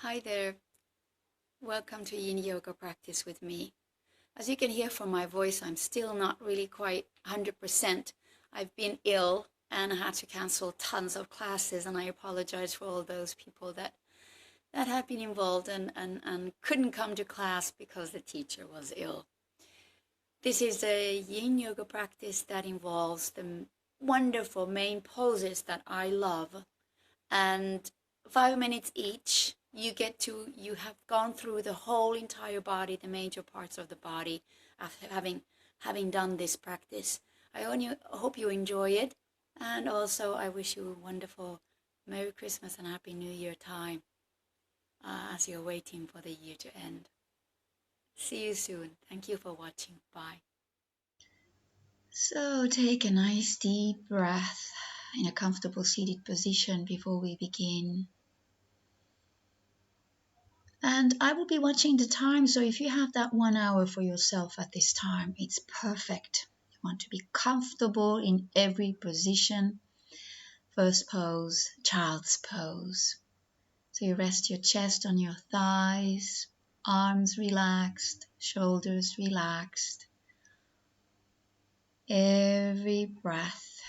Hi there, welcome to Yin Yoga practice with me. As you can hear from my voice, I'm still not really quite 100%. I've been ill and had to cancel tons of classes, and I apologize for all those people that have been involved and couldn't come to class because the teacher was ill. This is a Yin Yoga practice that involves the wonderful main poses that I love, and 5 minutes each. You have gone through the whole entire body, the major parts of the body, after having done this practice. I hope you enjoy it, and also I wish you a wonderful Merry Christmas and Happy New Year time as you're waiting for the year to end. See you soon. Thank you for watching. Bye. So take a nice deep breath in a comfortable seated position before we begin. And I will be watching the time, so if you have that 1 hour for yourself at this time, it's perfect. You want to be comfortable in every position. First pose, child's pose. So you rest your chest on your thighs, arms relaxed, shoulders relaxed. Every breath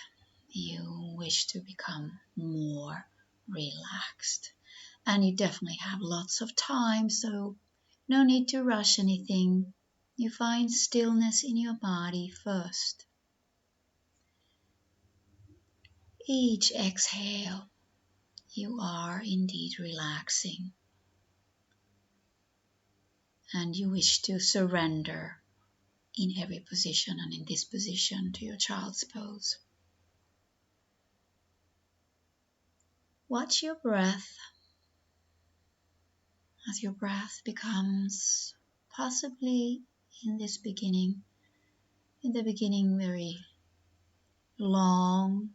you wish to become more relaxed. And you definitely have lots of time, so no need to rush anything. You find stillness in your body first. Each exhale, you are indeed relaxing. And you wish to surrender in every position, and in this position to your child's pose. Watch your breath as your breath becomes possibly in the beginning very long,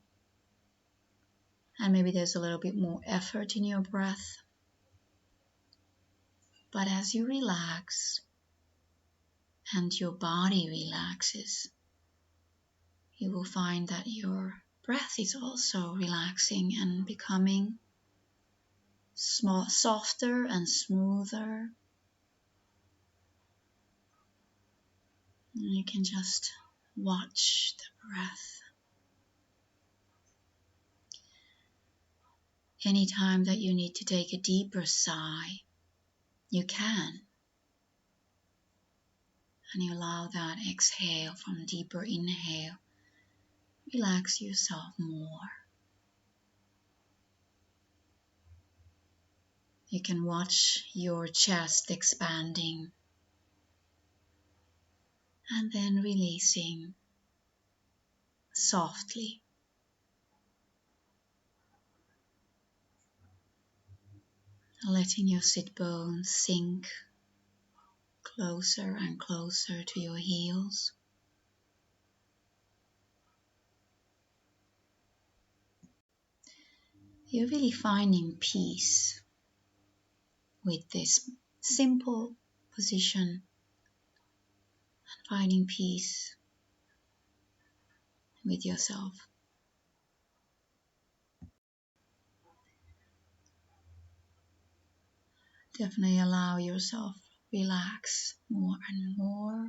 and maybe there's a little bit more effort in your breath. But as you relax and your body relaxes, you will find that your breath is also relaxing and becoming softer and smoother. And you can just watch the breath. Anytime that you need to take a deeper sigh, you can. And you allow that exhale from deeper inhale. Relax yourself more. You can watch your chest expanding and then releasing softly. Letting your sit bones sink closer and closer to your heels. You're really finding peace with this simple position, and finding peace with yourself. Definitely allow yourself relax more and more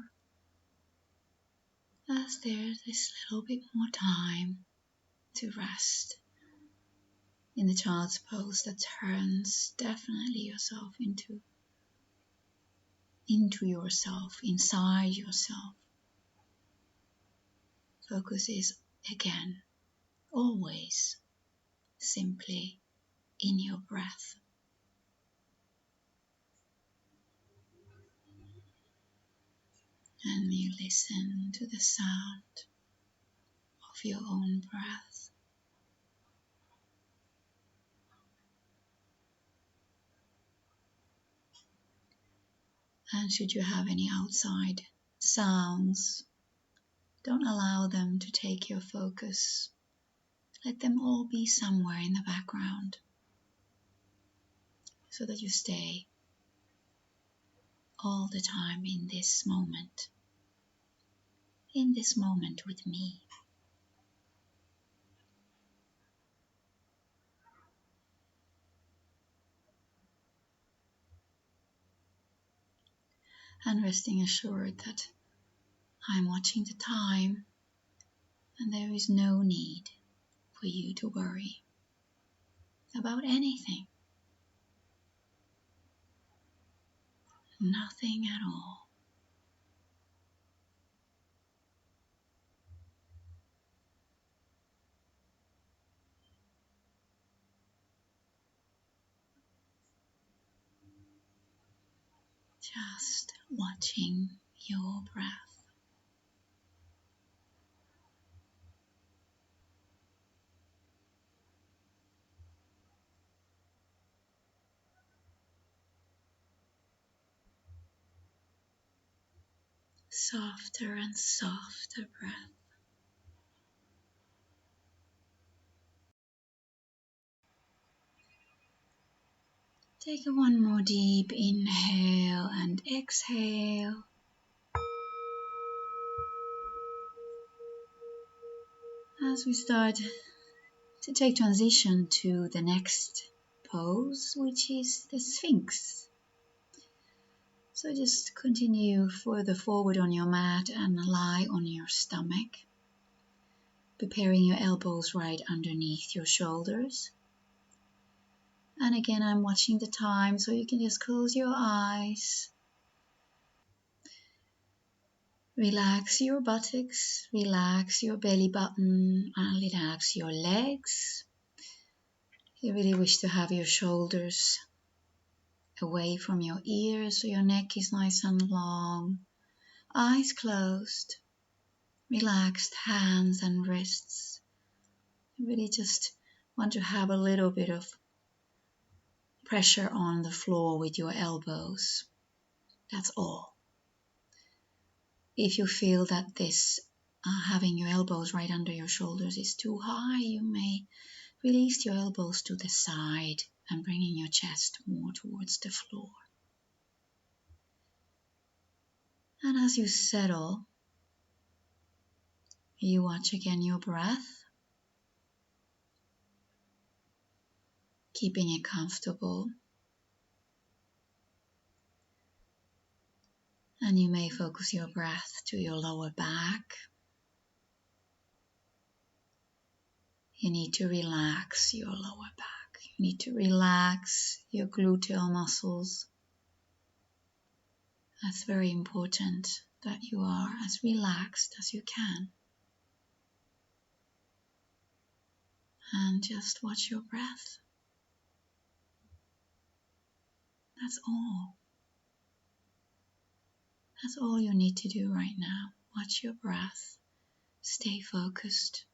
as there's this little bit more time to rest in the child's pose that turns definitely yourself into yourself, inside yourself. Focus is again, always, simply in your breath. And you listen to the sound of your own breath. And should you have any outside sounds, don't allow them to take your focus. Let them all be somewhere in the background so that you stay all the time in this moment with me. and resting assured that I'm watching the time and there is no need for you to worry about anything. Nothing at all. Just watching your breath. Softer and softer breath. Take one more deep inhale and exhale. As we start to take transition to the next pose, which is the Sphinx. So just continue further forward on your mat and lie on your stomach, preparing your elbows right underneath your shoulders. And again, I'm watching the time, so you can just close your eyes. Relax your buttocks, relax your belly button, and relax your legs. You really wish to have your shoulders away from your ears so your neck is nice and long. Eyes closed, relaxed hands and wrists. You really just want to have a little bit of pressure on the floor with your elbows. That's all. If you feel that this having your elbows right under your shoulders is too high, you may release your elbows to the side and bringing your chest more towards the floor. And as you settle, you watch again your breath, keeping it comfortable. And you may focus your breath to your lower back. You need to relax your lower back. You need to relax your gluteal muscles. That's very important that you are as relaxed as you can. And just watch your breath. That's all. That's all you need to do right now. Watch your breath. Stay focused.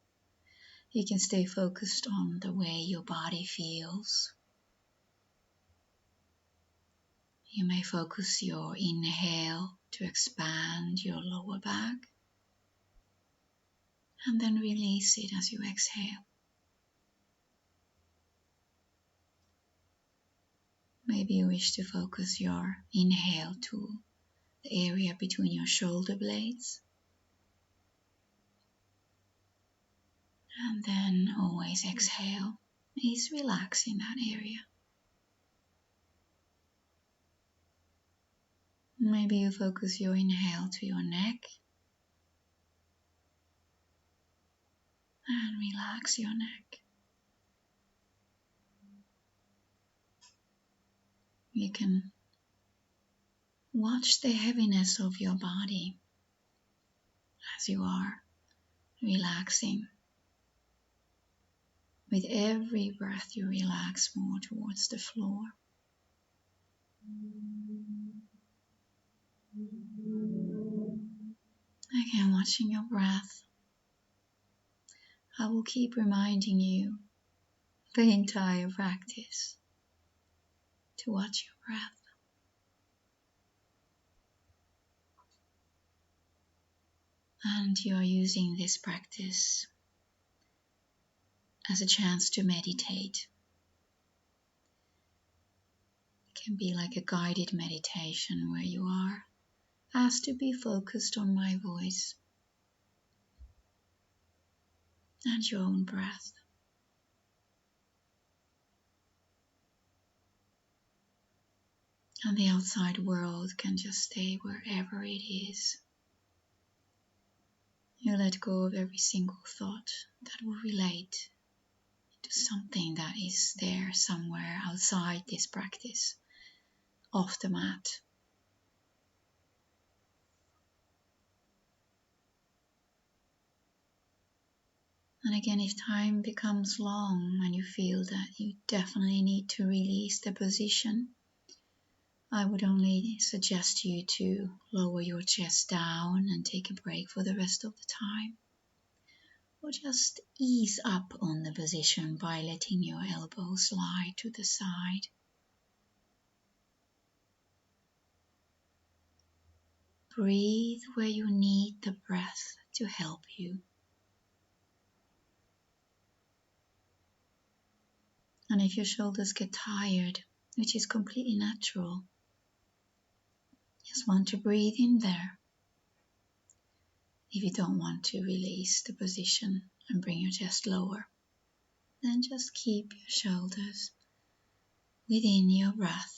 You can stay focused on the way your body feels. You may focus your inhale to expand your lower back. And then release it as you exhale. Maybe you wish to focus your inhale to the area between your shoulder blades. And then always exhale is relax in that area. Maybe you focus your inhale to your neck and relax your neck. You can watch the heaviness of your body as you are relaxing. With every breath you relax more towards the floor. Again, watching your breath. I will keep reminding you the entire practice to watch your breath. And you are using this practice as a chance to meditate. It can be like a guided meditation where you are asked to be focused on my voice and your own breath. And the outside world can just stay wherever it is. You let go of every single thought that will relate to something that is there somewhere outside this practice, off the mat. And again, if time becomes long and you feel that you definitely need to release the position, I would only suggest you to lower your chest down and take a break for the rest of the time. Or just ease up on the position by letting your elbows slide to the side. Breathe where you need the breath to help you. And if your shoulders get tired, which is completely natural, just want to breathe in there. If you don't want to release the position and bring your chest lower, then just keep your shoulders within your breath.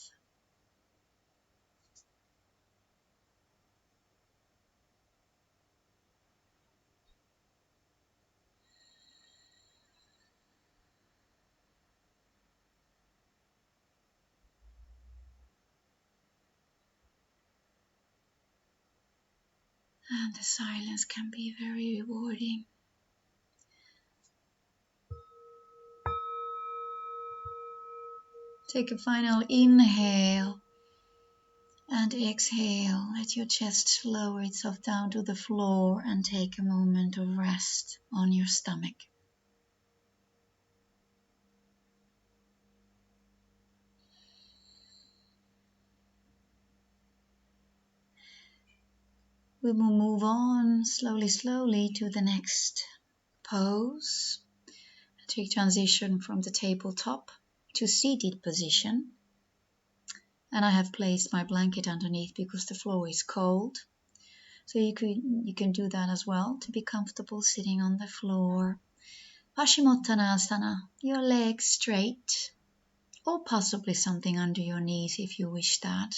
And the silence can be very rewarding. Take a final inhale and exhale. Let your chest lower itself down to the floor and take a moment of rest on your stomach. We will move on slowly to the next pose. Take transition from the tabletop to seated position. And I have placed my blanket underneath because the floor is cold. So you can do that as well to be comfortable sitting on the floor. Paschimottanasana, your legs straight, or possibly something under your knees if you wish that.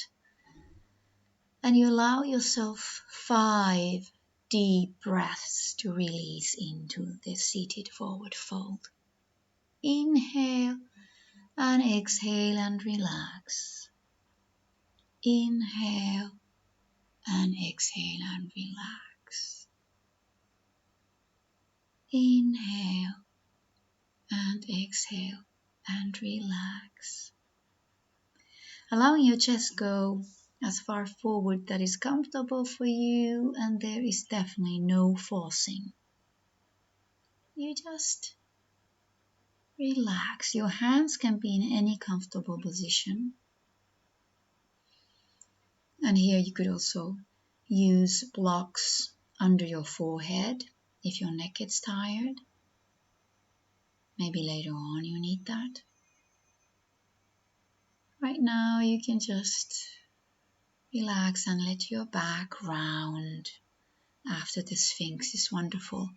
And you allow yourself 5 deep breaths to release into the seated forward fold. Inhale and exhale and relax. Inhale and exhale and relax. Inhale and exhale and relax. Allowing your chest go as far forward that is comfortable for you, and there is definitely no forcing. You just relax. Your hands can be in any comfortable position. And here you could also use blocks under your forehead if your neck gets tired. Maybe later on you need that. Right now you can just relax and let your back round after the Sphinx is wonderful.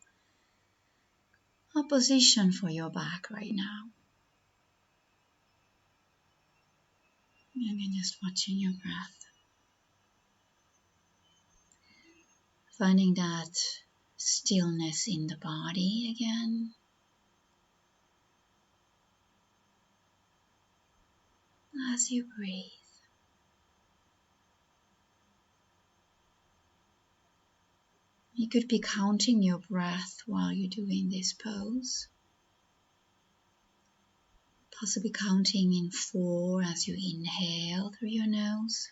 A position for your back right now. And then just watching your breath. Finding that stillness in the body again. As you breathe. You could be counting your breath while you're doing this pose. Possibly counting in 4 as you inhale through your nose.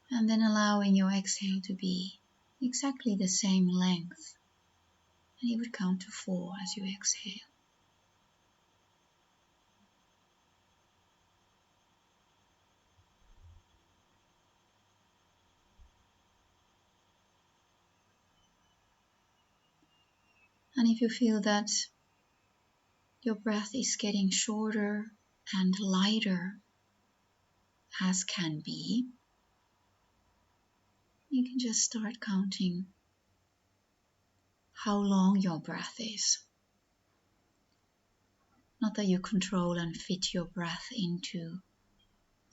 And then allowing your exhale to be exactly the same length. And you would count to 4 as you exhale. And if you feel that your breath is getting shorter and lighter, as can be, you can just start counting how long your breath is. Not that you control and fit your breath into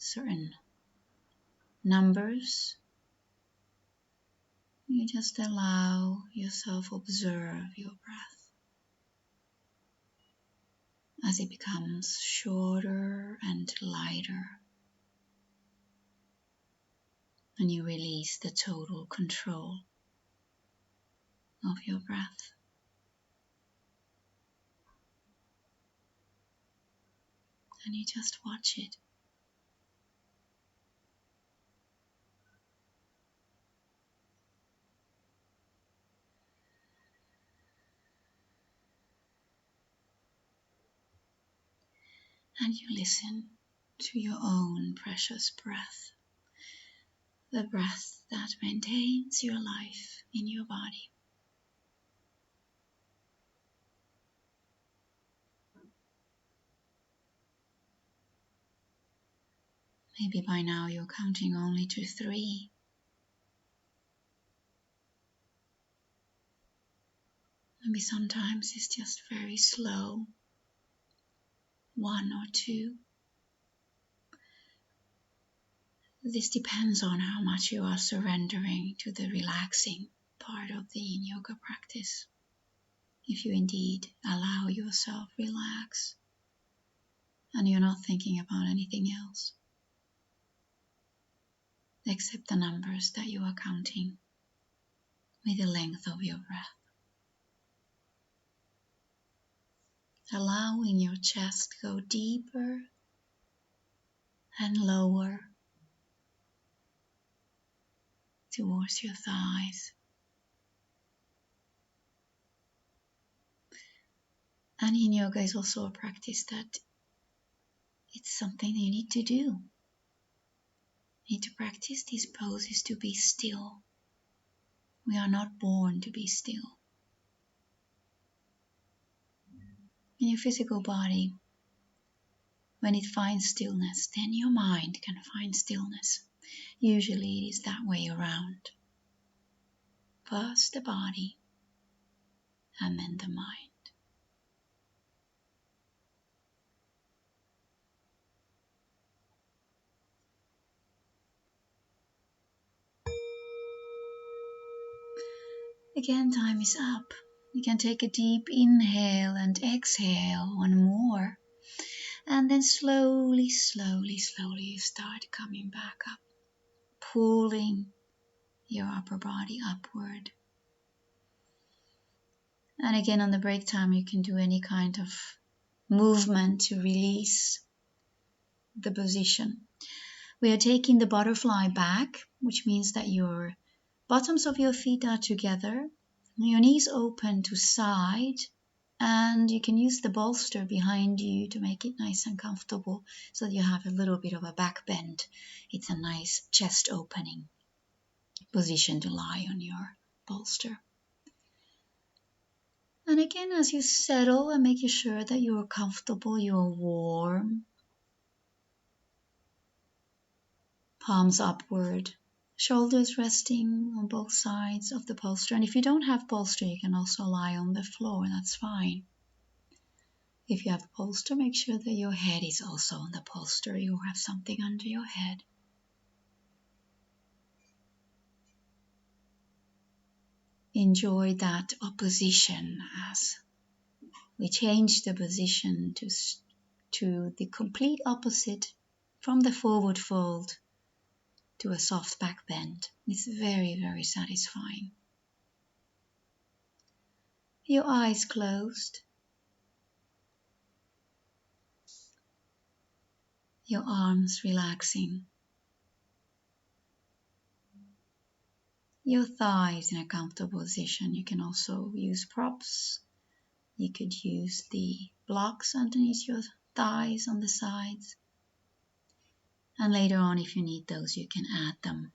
certain numbers. You just allow yourself observe your breath as it becomes shorter and lighter, and you release the total control of your breath. And you just watch it. And you listen to your own precious breath, the breath that maintains your life in your body. Maybe by now you're counting only to 3. Maybe sometimes it's just very slow, 1 or 2. This depends on how much you are surrendering to the relaxing part of the Yin Yoga practice. If you indeed allow yourself relax and you're not thinking about anything else except the numbers that you are counting with the length of your breath. Allowing your chest go deeper and lower towards your thighs. And Yin Yoga is also a practice that it's something you need to do. You need to practice these poses to be still. We are not born to be still. In your physical body, when it finds stillness, then your mind can find stillness. Usually it is that way around. First the body, and then the mind. Again, time is up. You can take a deep inhale and exhale, one more. And then slowly, slowly, slowly you start coming back up, pulling your upper body upward. And again, on the break time, you can do any kind of movement to release the position. We are taking the butterfly back, which means that your bottoms of your feet are together, your knees open to side, and you can use the bolster behind you to make it nice and comfortable so that you have a little bit of a back bend. It's a nice chest opening position to lie on your bolster. And again, as you settle and making sure that you are comfortable, you are warm, palms upward, shoulders resting on both sides of the bolster. And if you don't have bolster, you can also lie on the floor, that's fine. If you have a bolster, make sure that your head is also on the bolster. You have something under your head. Enjoy that opposition as we change the position to the complete opposite from the forward fold to a soft back bend. It's very, very satisfying. Your eyes closed. Your arms relaxing. Your thighs in a comfortable position. You can also use props. You could use the blocks underneath your thighs on the sides. And later on, if you need those, you can add them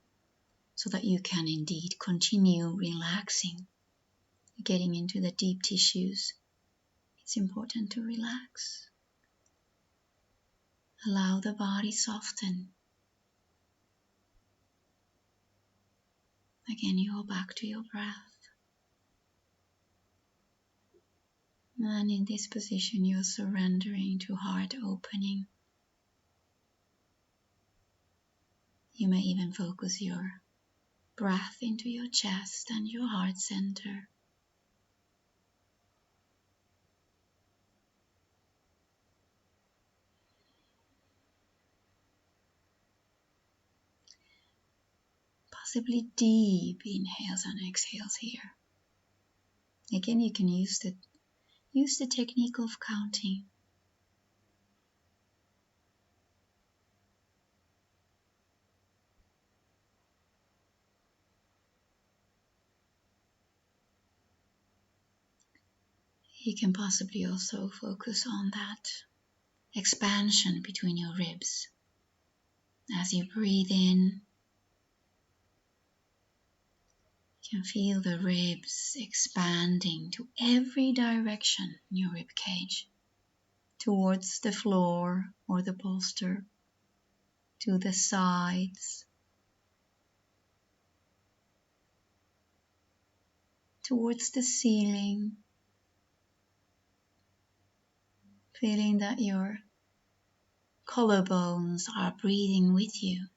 so that you can indeed continue relaxing, getting into the deep tissues. It's important to relax. Allow the body soften. Again, you go back to your breath. And in this position, you're surrendering to heart opening. You may even focus your breath into your chest and your heart center. Possibly deep inhales and exhales here. Again, you can use the technique of counting. You can possibly also focus on that expansion between your ribs. As you breathe in, you can feel the ribs expanding to every direction in your rib cage, towards the floor or the bolster, to the sides, towards the ceiling, feeling that your collarbones are breathing with you,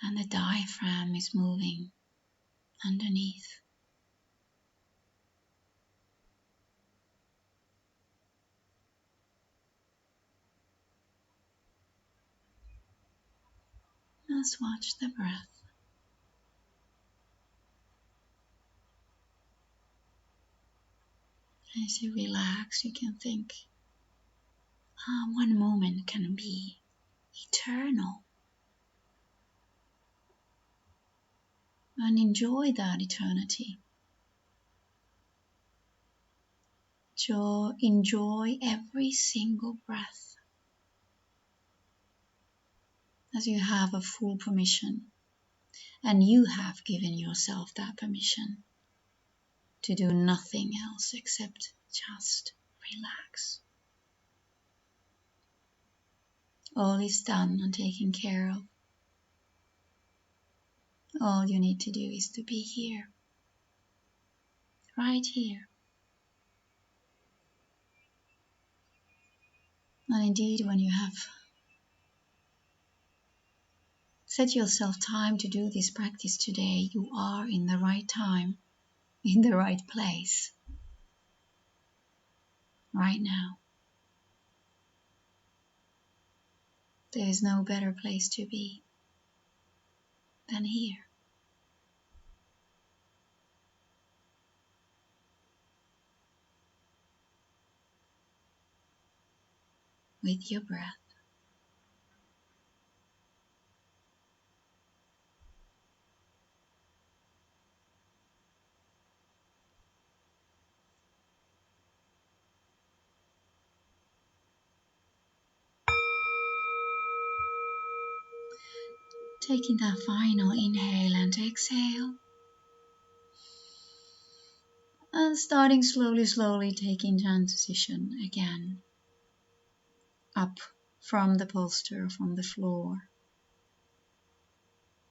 and the diaphragm is moving underneath. Just watch the breath. As you relax, you can think, one moment can be eternal, and enjoy that eternity. Enjoy every single breath, as you have a full permission, and you have given yourself that permission to do nothing else except just relax. All is done and taken care of. All you need to do is to be here, right here. And indeed, when you have set yourself time to do this practice today, you are in the right time, in the right place, right now. There is no better place to be than here, with your breath. Taking that final inhale and exhale. And starting slowly taking transition again. Up from the bolster, from the floor.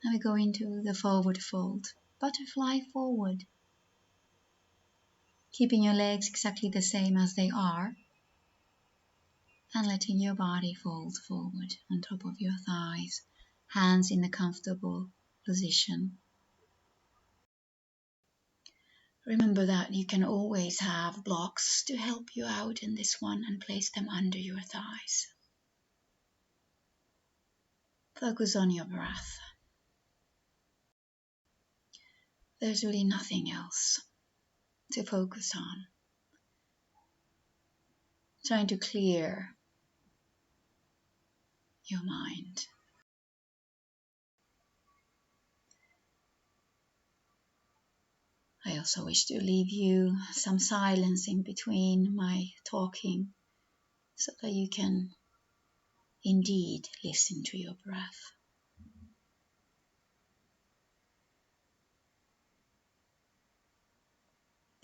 And we go into the forward fold. Butterfly forward. Keeping your legs exactly the same as they are. And letting your body fold forward on top of your thighs. Hands in a comfortable position. Remember that you can always have blocks to help you out in this one, and place them under your thighs. Focus on your breath. There's really nothing else to focus on. Trying to clear your mind. I also wish to leave you some silence in between my talking, so that you can indeed listen to your breath.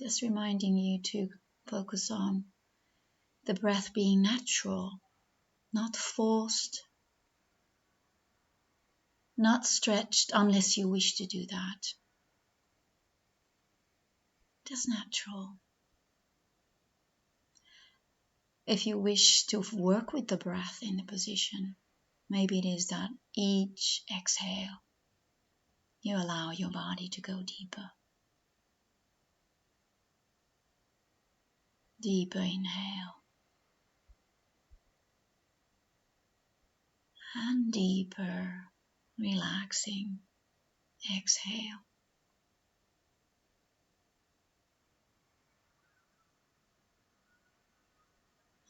Just reminding you to focus on the breath being natural, not forced, not stretched unless you wish to do that. Just natural. If you wish to work with the breath in the position, maybe it is that each exhale, you allow your body to go deeper. Deeper inhale and deeper, relaxing exhale.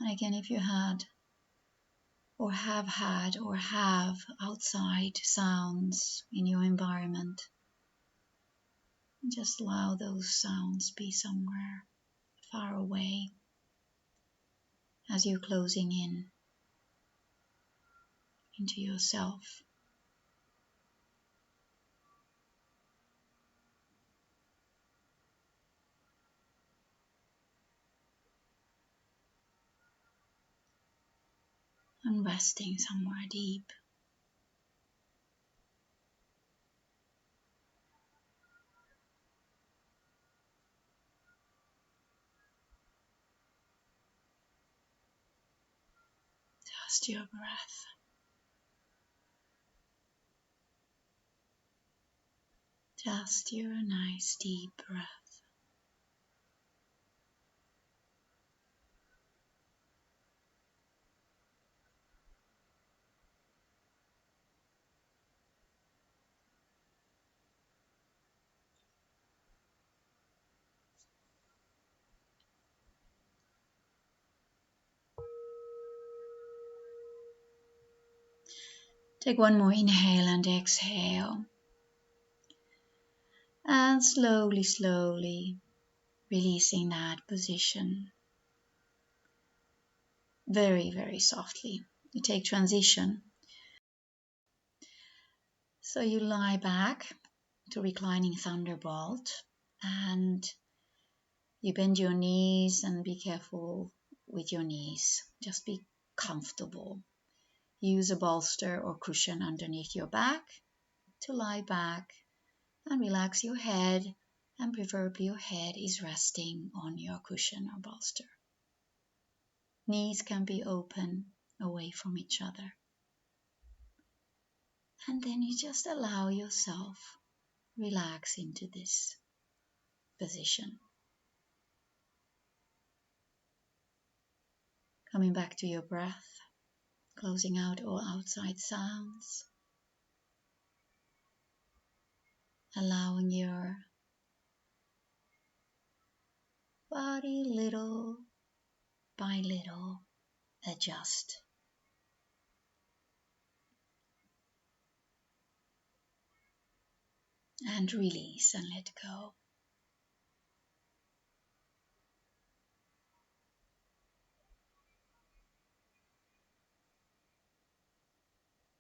And again, if you had or have had or have outside sounds in your environment, just allow those sounds be somewhere far away as you're closing in into yourself. And resting somewhere deep. Just your breath. Just your nice deep breath. Take one more inhale and exhale. And slowly, slowly releasing that position. Very, very softly. You take transition. So you lie back to reclining thunderbolt and you bend your knees and be careful with your knees. Just be comfortable. Use a bolster or cushion underneath your back to lie back and relax your head, and preferably your head is resting on your cushion or bolster. Knees can be open away from each other. And then you just allow yourself relax into this position. Coming back to your breath, closing out all outside sounds, allowing your body little by little adjust. And release and let go.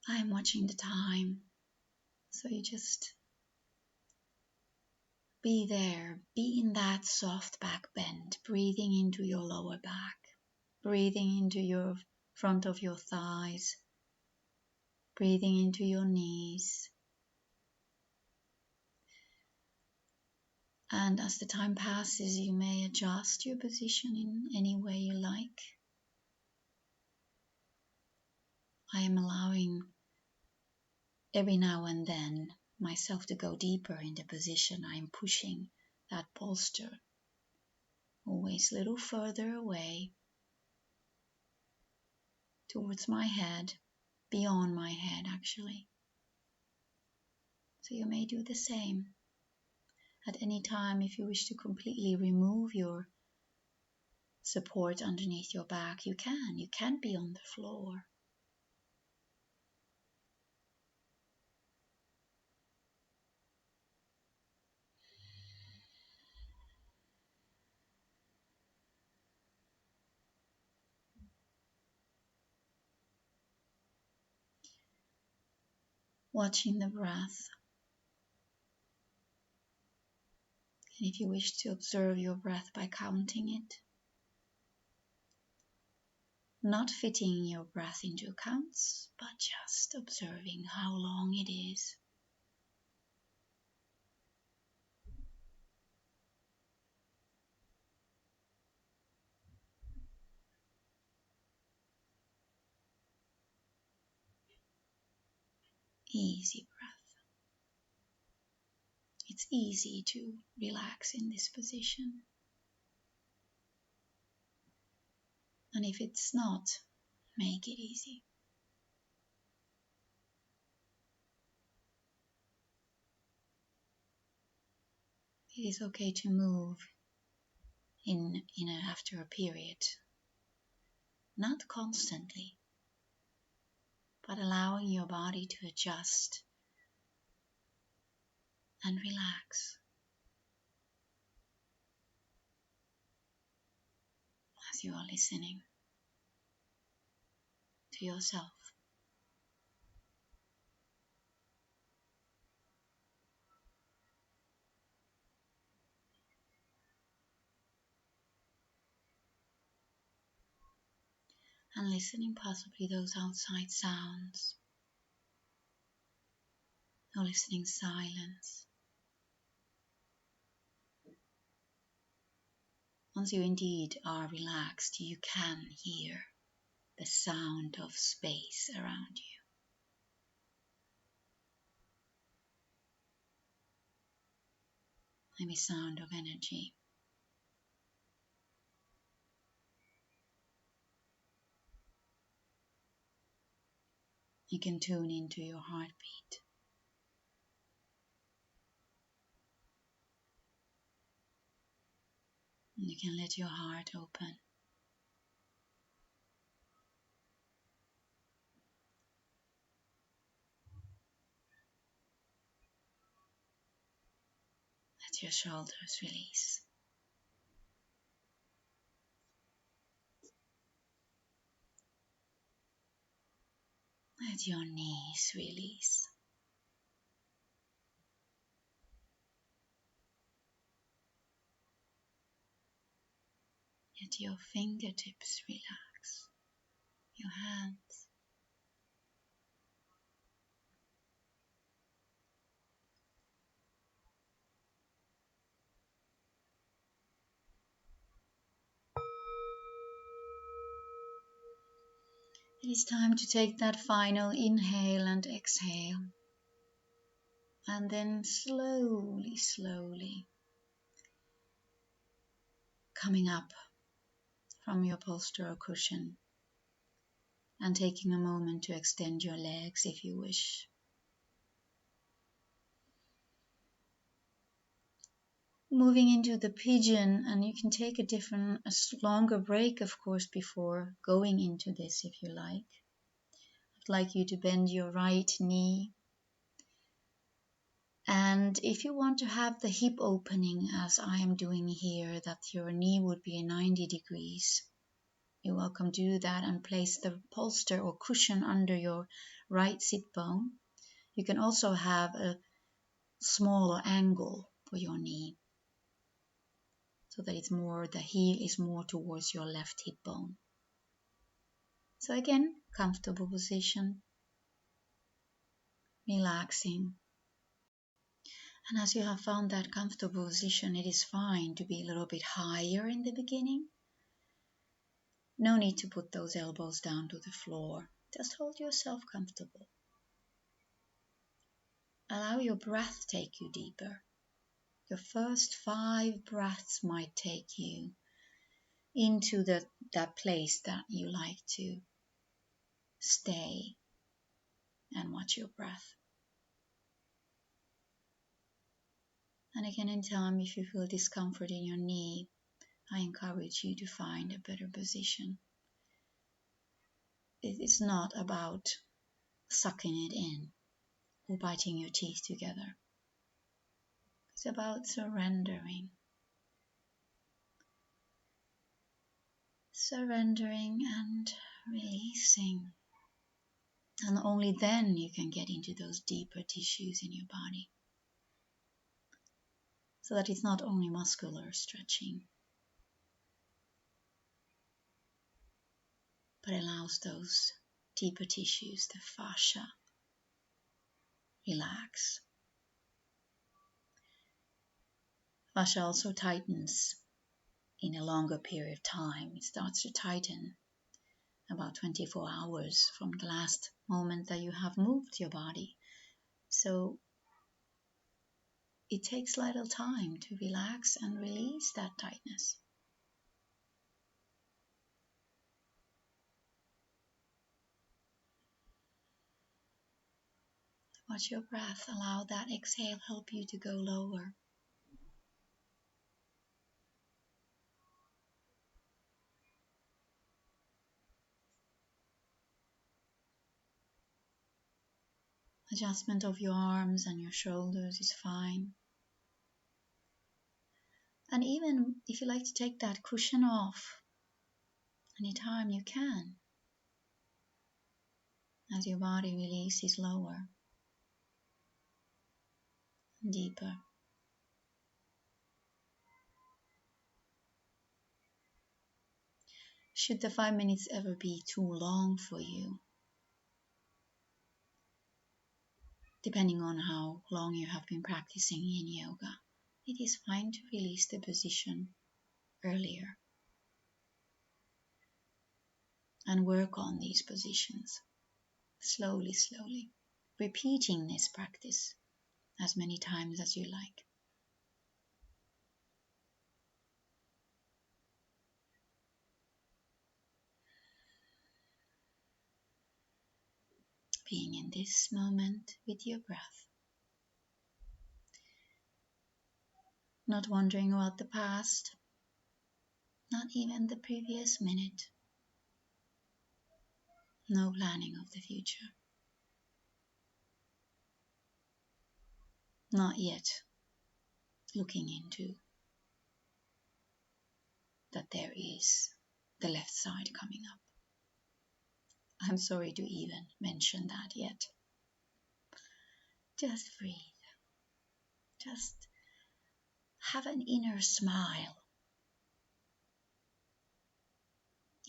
I'm watching the time, so you just be there, be in that soft back bend, breathing into your lower back, breathing into your front of your thighs, breathing into your knees. And as the time passes, you may adjust your position in any way you like. I am allowing every now and then myself to go deeper in the position. I am pushing that bolster always a little further away towards my head, beyond my head actually. So you may do the same. At any time, if you wish to completely remove your support underneath your back, you can. You can be on the floor. Watching the breath. And if you wish to observe your breath by counting it, not fitting your breath into counts, but just observing how long it is. easy breath. It's easy to relax in this position. And if it's not, make it easy. It is okay to move after a period, not constantly, but allowing your body to adjust and relax as you are listening to yourself. And listening possibly those outside sounds, or listening silence. Once you indeed are relaxed, you can hear the sound of space around you. Maybe sound of energy. You can tune into your heartbeat. And you can let your heart open. Let your shoulders release. Let your knees release. Let your fingertips relax. Your hands. It is time to take that final inhale and exhale. And then slowly, slowly coming up from your posture or cushion and taking a moment to extend your legs if you wish. Moving into the pigeon, and you can take a longer break, of course, before going into this if you like. I'd like you to bend your right knee. And if you want to have the hip opening as I am doing here, that your knee would be 90 degrees, you're welcome to do that and place the bolster or cushion under your right sit bone. You can also have a smaller angle for your knee, so that the heel is more towards your left hip bone. So again, comfortable position, relaxing. And as you have found that comfortable position, it is fine to be a little bit higher in the beginning. No need to put those elbows down to the floor. Just hold yourself comfortable. Allow your breath to take you deeper. Your first 5 breaths might take you into that place that you like to stay and watch your breath. And again, in time, if you feel discomfort in your knee, I encourage you to find a better position. It is not about sucking it in or biting your teeth together. It's about surrendering. Surrendering and releasing. And only then you can get into those deeper tissues in your body. So that it's not only muscular stretching, but allows those deeper tissues, the fascia, relax. Fascia also tightens in a longer period of time. It starts to tighten about 24 hours from the last moment that you have moved your body. So it takes little time to relax and release that tightness. Watch your breath. Allow that exhale help you to go lower. Adjustment of your arms and your shoulders is fine. And even if you like to take that cushion off anytime you can, as your body releases lower and deeper. Should the 5 minutes ever be too long for you, depending on how long you have been practicing Yin Yoga, it is fine to release the position earlier and work on these positions slowly, repeating this practice as many times as you like. Being in this moment with your breath, not wondering about the past, not even the previous minute, no planning of the future, not yet looking into that there is the left side coming up. I'm sorry to even mention that yet. Just breathe. Just have an inner smile.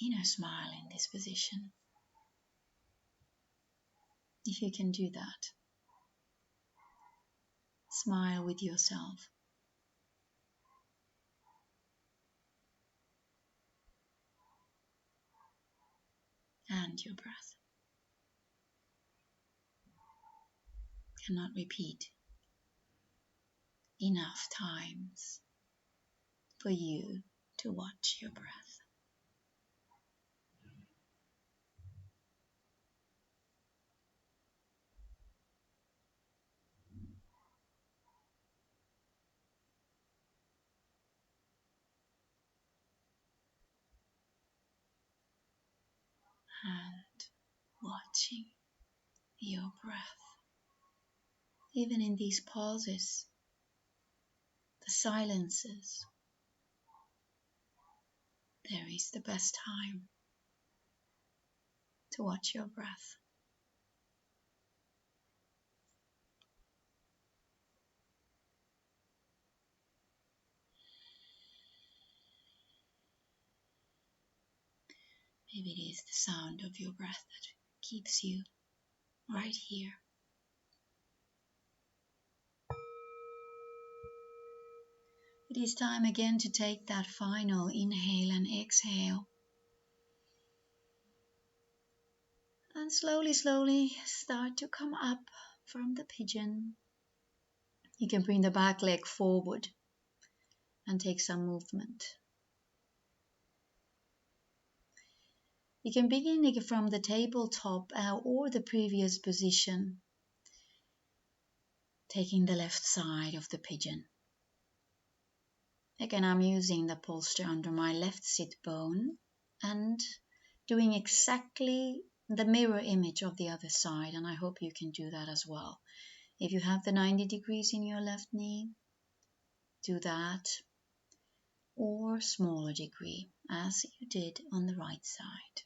Inner smile in this position. If you can do that, smile with yourself. And your breath. Cannot repeat enough times for you to watch your breath. And watching your breath. Even in these pauses, the silences, there is the best time to watch your breath. Maybe it is the sound of your breath that keeps you right here. It is time again to take that final inhale and exhale. And slowly start to come up from the pigeon. You can bring the back leg forward and take some movement. You can begin from the tabletop or the previous position, taking the left side of the pigeon. Again, I'm using the posture under my left sit bone and doing exactly the mirror image of the other side, and I hope you can do that as well. If you have the 90 degrees in your left knee, do that, or smaller degree as you did on the right side.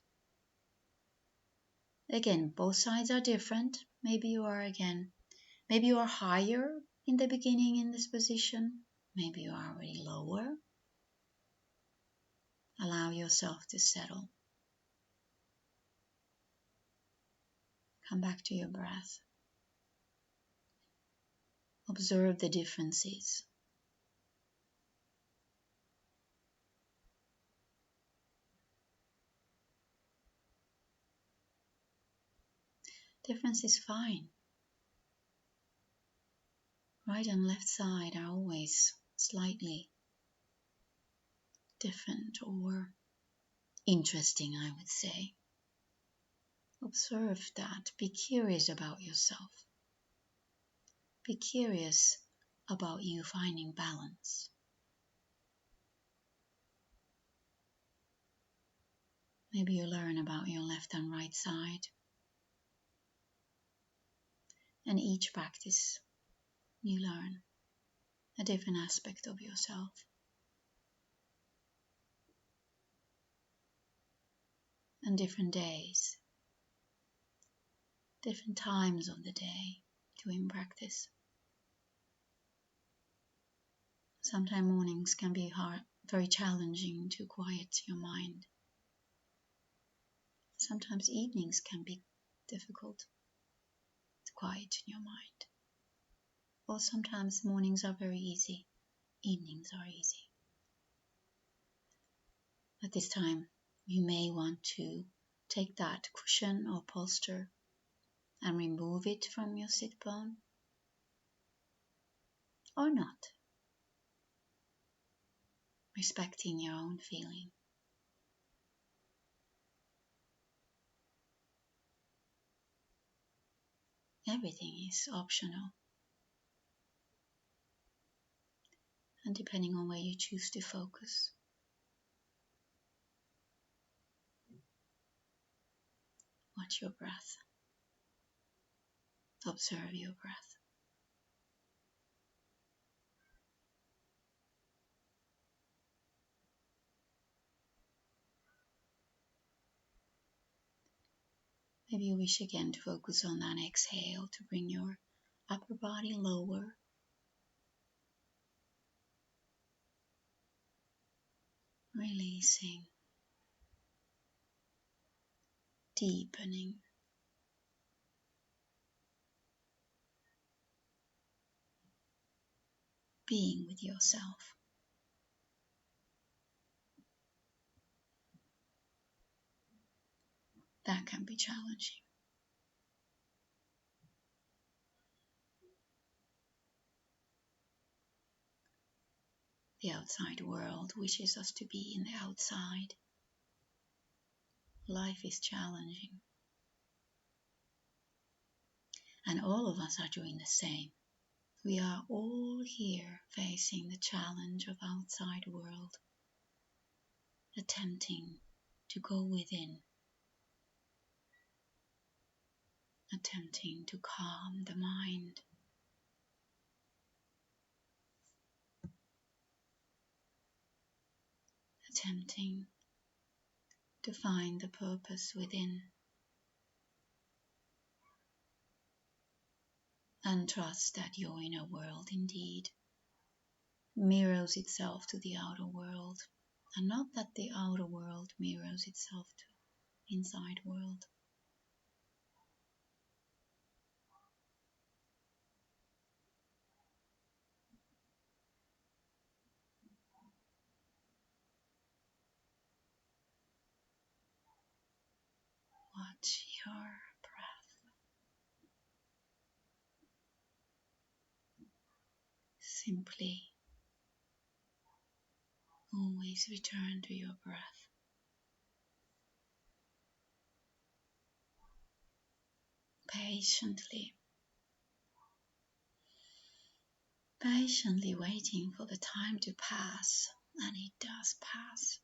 Again, both sides are different. Maybe you are higher in the beginning in this position. Maybe you are already lower. Allow yourself to settle. Come back to your breath. Observe the differences. Difference is fine. Right and left side are always slightly different or interesting, I would say. Observe that. Be curious about yourself. Be curious about you finding balance. Maybe you learn about your left and right side. And each practice, you learn a different aspect of yourself. And different days, different times of the day doing practice. Sometimes mornings can be hard, very challenging to quiet your mind. Sometimes evenings can be difficult to quiet your mind. Or sometimes mornings are very easy, evenings are easy. At this time, you may want to take that cushion or posture and remove it from your sit bone, or not, respecting your own feeling. Everything is optional, and depending on where you choose to focus. Watch your breath. Observe your breath. Maybe you wish again to focus on that exhale to bring your upper body lower. Releasing. Deepening. Being with yourself. That can be challenging. The outside world wishes us to be in the outside. Life is challenging. And all of us are doing the same. We are all here facing the challenge of outside world, attempting to go within, attempting to calm the mind, attempting to find the purpose within, and trust that your inner world indeed mirrors itself to the outer world, and not that the outer world mirrors itself to inside world. Watch your breath. Simply always return to your breath. Patiently waiting for the time to pass, and it does pass.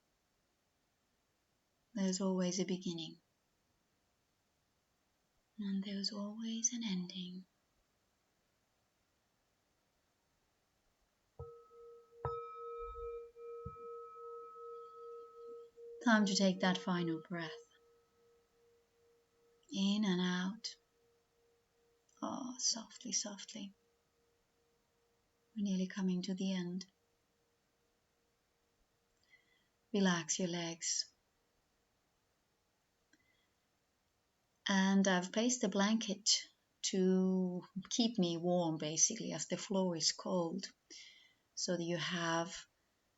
There's always a beginning, and there's always an ending. Time to take that final breath. In and out. Oh, softly, softly. We're nearly coming to the end. Relax your legs. And I've placed a blanket to keep me warm, basically, as the floor is cold, so that you have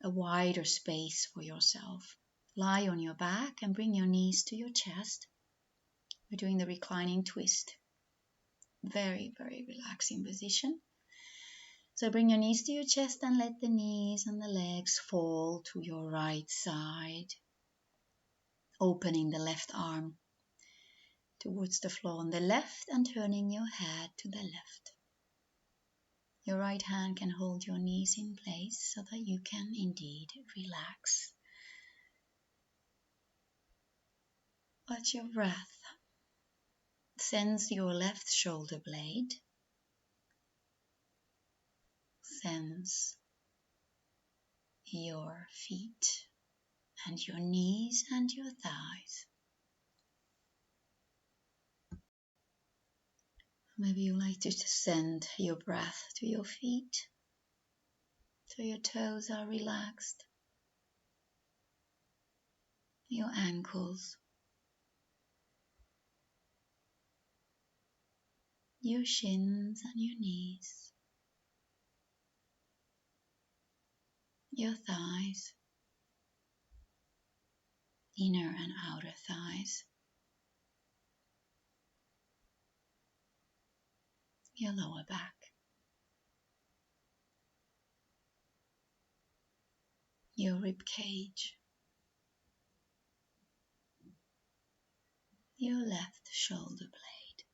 a wider space for yourself. Lie on your back and bring your knees to your chest. We're doing the reclining twist. Very, very relaxing position. So bring your knees to your chest and let the knees and the legs fall to your right side, opening the left arm towards the floor on the left and turning your head to the left. Your right hand can hold your knees in place so that you can indeed relax. Watch your breath. Sense your left shoulder blade. Sense your feet and your knees and your thighs. Maybe you like to send your breath to your feet so your toes are relaxed, your ankles, your shins and your knees, your thighs, inner and outer thighs, your lower back, your rib cage, your left shoulder blade,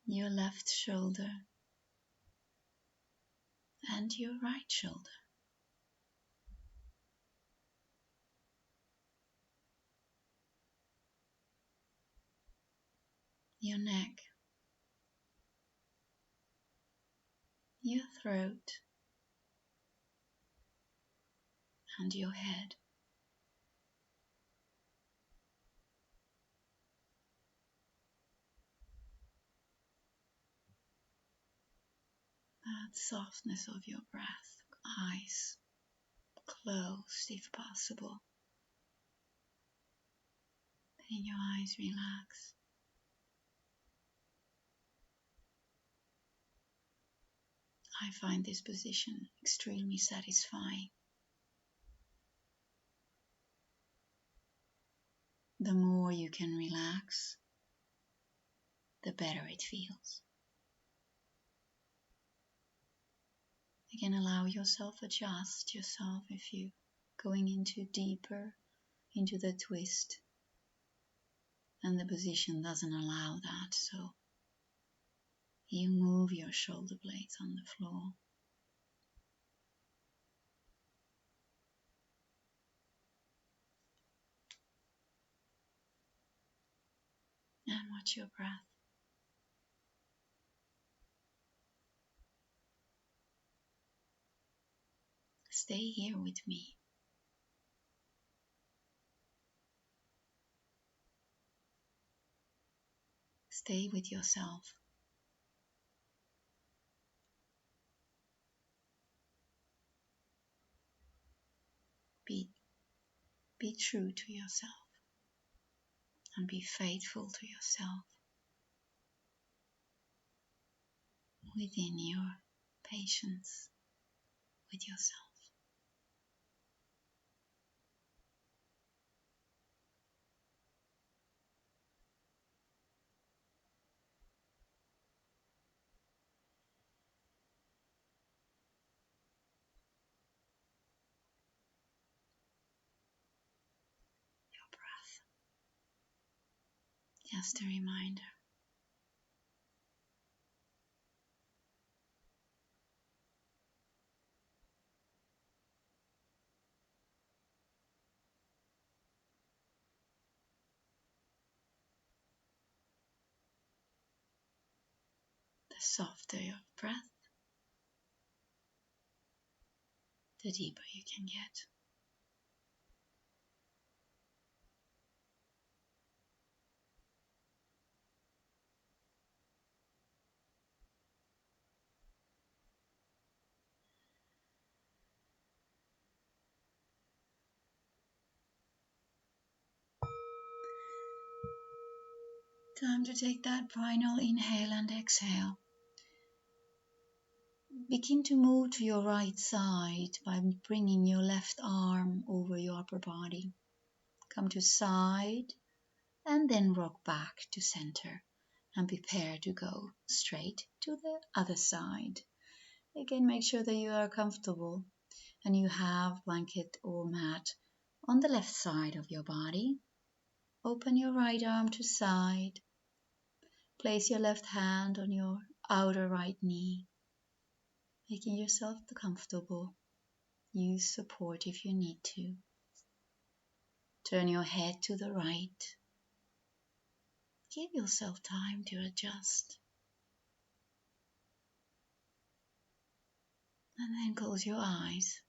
your left shoulder and your right shoulder, your neck, your throat and your head. That softness of your breath, eyes closed if possible. Letting your eyes relax. I find this position extremely satisfying. The more you can relax, the better it feels. You can allow yourself, adjust yourself if you're going into deeper into the twist and the position doesn't allow that. So you move your shoulder blades on the floor. And watch your breath. Stay here with me. Stay with yourself. Be true to yourself and be faithful to yourself within your patience with yourself. Your breath. Just a reminder. The softer your breath, the deeper you can get. Time to take that final inhale and exhale. Begin to move to your right side by bringing your left arm over your upper body. Come to side and then rock back to center and prepare to go straight to the other side. Again, make sure that you are comfortable and you have blanket or mat on the left side of your body. Open your right arm to side. Place your left hand on your outer right knee, making yourself comfortable. Use support if you need to. Turn your head to the right. Give yourself time to adjust. And then close your eyes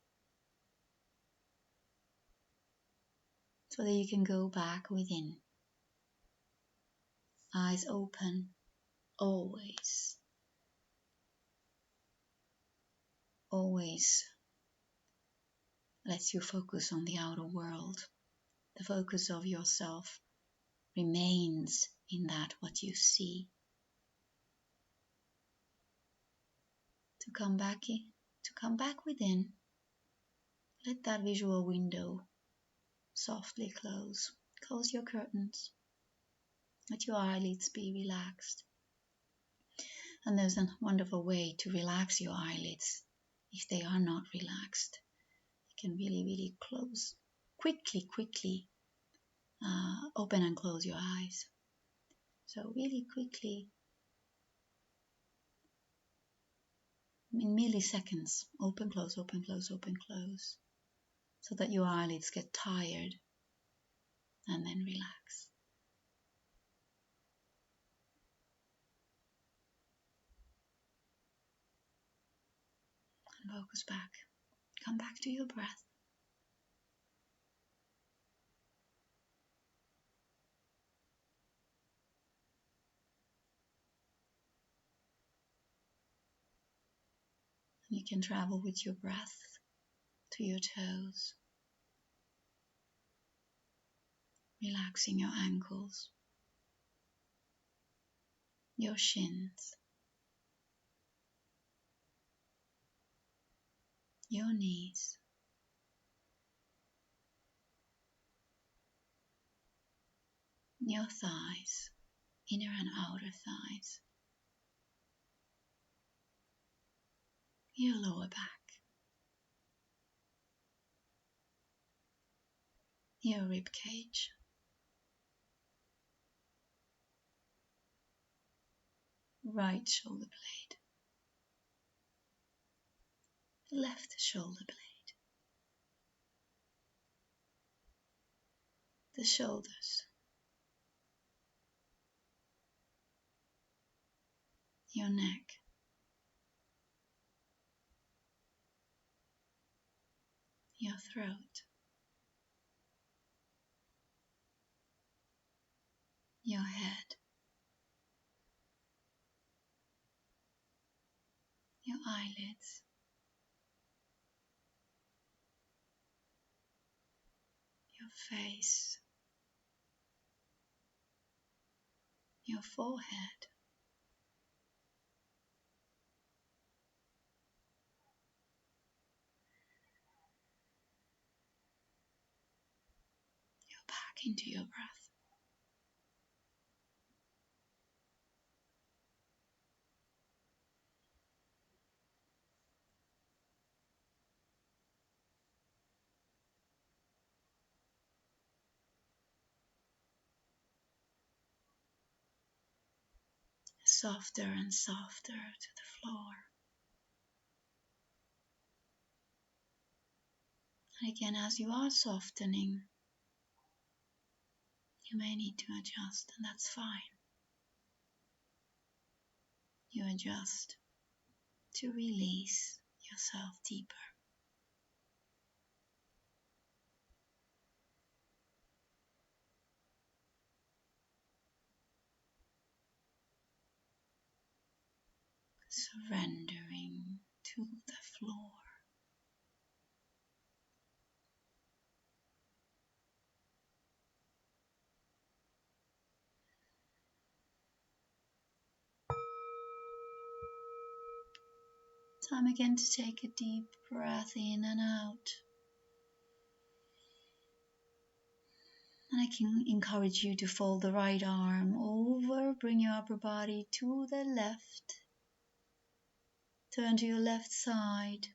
so that you can go back within. Eyes open, always. Always lets you focus on the outer world. The focus of yourself remains in that what you see. To come back within, let that visual window softly close. Close your curtains. Let your eyelids be relaxed. And there's a wonderful way to relax your eyelids if they are not relaxed. You can really close, quickly open and close your eyes. So really quickly, in milliseconds, open, close, open, close, open, close, so that your eyelids get tired and then relax. And focus back. Come back to your breath. You can travel with your breath to your toes, relaxing your ankles, your shins, your knees, your thighs, inner and outer thighs, your lower back, your rib cage, right shoulder blade, left shoulder blade, the shoulders, your neck, your throat, your head, your eyelids, your face, your forehead, back into your breath. Softer and softer to the floor. And again, as you are softening, you may need to adjust, and that's fine. You adjust to release yourself deeper. Surrendering to the floor. Time again to take a deep breath in and out. And I can encourage you to fold the right arm over, bring your upper body to the left, turn to your left side,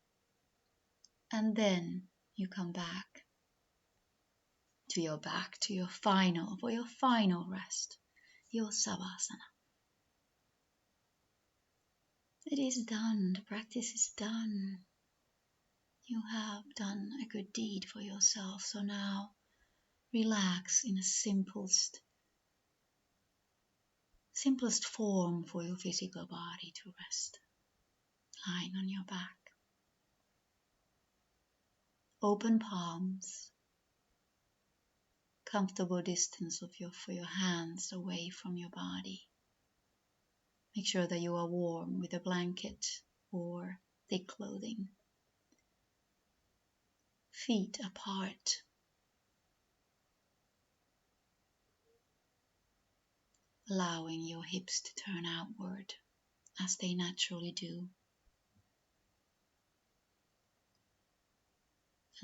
and then you come back to your back, to your final rest, your Savasana. It is done, the practice is done. You have done a good deed for yourself, so now relax in the simplest form for your physical body to rest. Lying on your back. Open palms. Comfortable distance for your hands away from your body. Make sure that you are warm with a blanket or thick clothing. Feet apart. Allowing your hips to turn outward as they naturally do.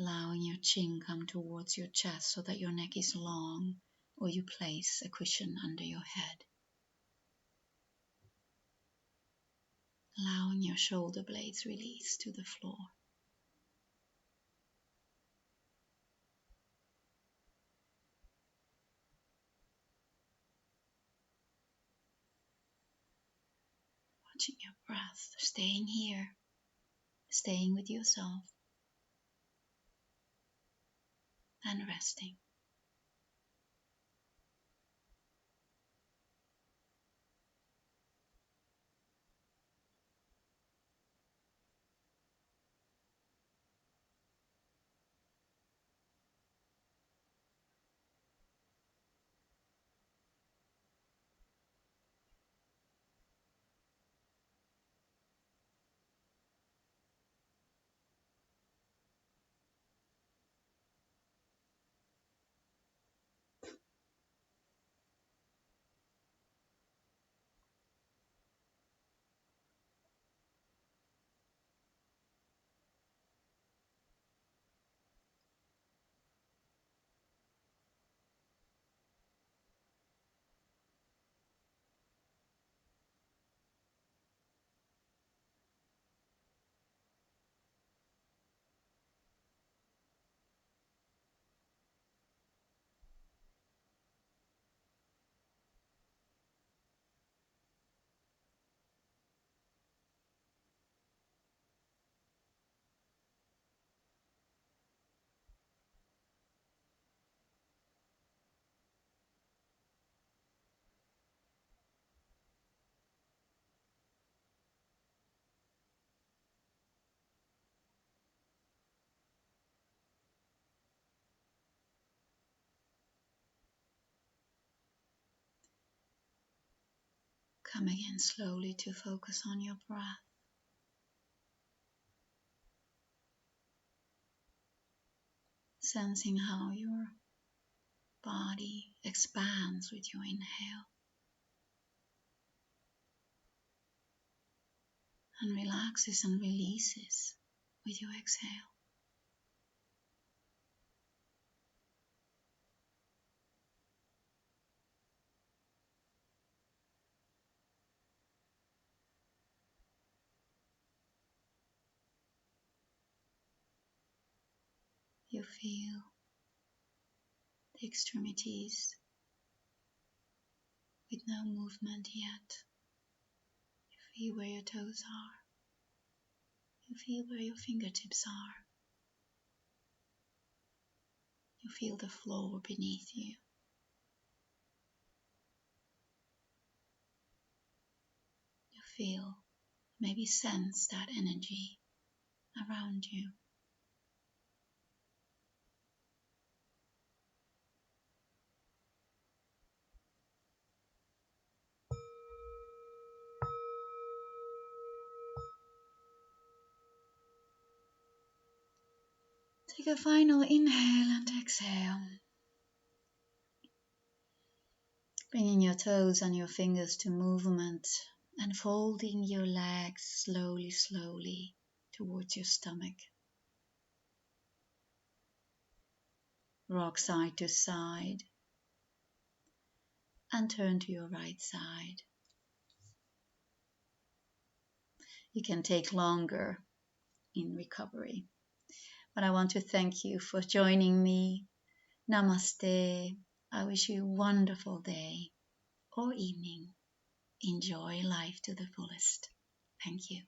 Allowing your chin come towards your chest so that your neck is long, or you place a cushion under your head. Allowing your shoulder blades release to the floor. Watching your breath, staying here, staying with yourself, and resting. Come again slowly to focus on your breath. Sensing how your body expands with your inhale and relaxes and releases with your exhale. You feel the extremities with no movement yet. You feel where your toes are. You feel where your fingertips are. You feel the floor beneath you. You feel, maybe sense that energy around you. Take a final inhale and exhale. Bringing your toes and your fingers to movement and folding your legs slowly, slowly towards your stomach. Rock side to side, and turn to your right side. You can take longer in recovery. But I want to thank you for joining me. Namaste. I wish you a wonderful day or evening. Enjoy life to the fullest. Thank you.